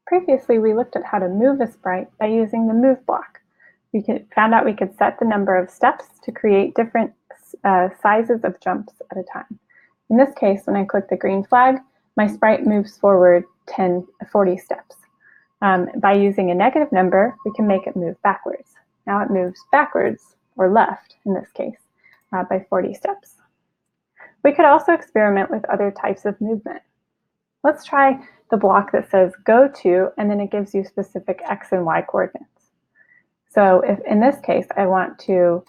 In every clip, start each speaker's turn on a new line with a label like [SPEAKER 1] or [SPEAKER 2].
[SPEAKER 1] Previously, we looked at how to move a sprite by using the move block. We found out we could set the number of steps to create different sizes of jumps at a time. In this case, when I click the green flag, my sprite moves forward 40 steps. By using a negative number, we can make it move backwards. Now it moves backwards, or left in this case, by 40 steps. We could also experiment with other types of movement. Let's try the block that says go to, and then it gives you specific X and Y coordinates. So if in this case, I want to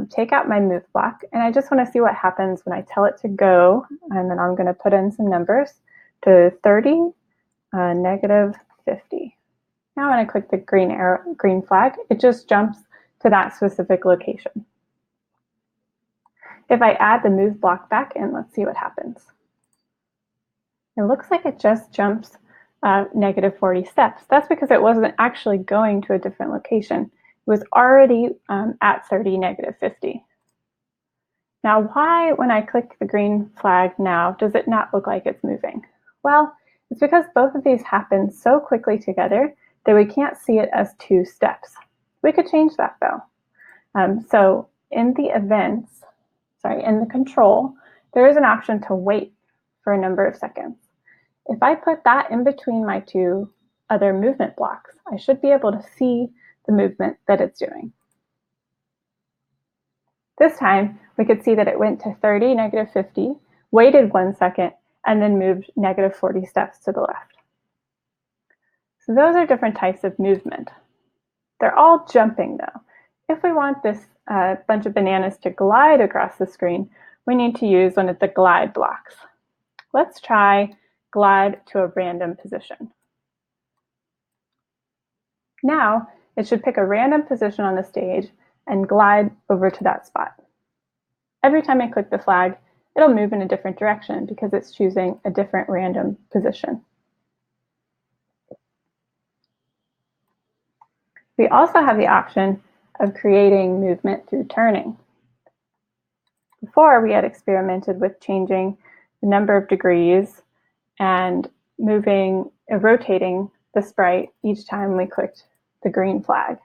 [SPEAKER 1] take out my move block, and I just want to see what happens when I tell it to go, and then I'm going to put in some numbers to 30, negative 50. Now when I click the green flag, it just jumps to that specific location. If I add the move block back in, let's see what happens. It looks like it just jumps negative 40 steps. That's because it wasn't actually going to a different location. It was already at 30, negative 50. Now, why, when I click the green flag now, does it not look like it's moving? Well, it's because both of these happen so quickly together that we can't see it as 2 steps. We could change that though. So in the in the control, there is an option to wait for a number of seconds. If I put that in between my 2 other movement blocks, I should be able to see the movement that it's doing. This time, we could see that it went to 30, negative 50, waited 1 second, and then moved negative 40 steps to the left. So those are different types of movement. They're all jumping though. If we want this bunch of bananas to glide across the screen, we need to use one of the glide blocks. Let's try glide to a random position. Now, it should pick a random position on the stage and glide over to that spot. Every time I click the flag, it'll move in a different direction because it's choosing a different random position. We also have the option of creating movement through turning. Before, we had experimented with changing the number of degrees and rotating the sprite each time we clicked the green flag.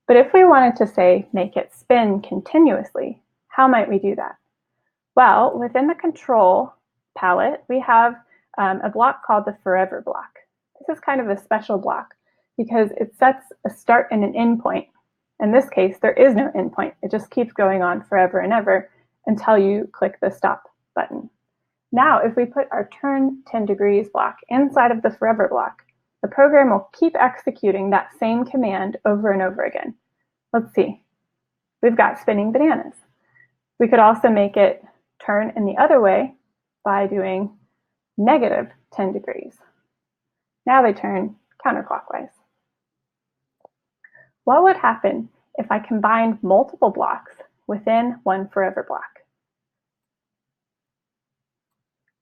[SPEAKER 1] But if we wanted to, say, make it spin continuously, how might we do that? Well, within the control palette, we have a block called the forever block. This is kind of a special block because it sets a start and an end point. In this case, there is no end point. It just keeps going on forever and ever until you click the stop button. Now, if we put our turn 10 degrees block inside of the forever block, the program will keep executing that same command over and over again. Let's see. We've got spinning bananas. We could also make it turn in the other way by doing negative 10 degrees. Now they turn counterclockwise. What would happen if I combined multiple blocks within one forever block?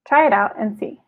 [SPEAKER 1] Try it out and see.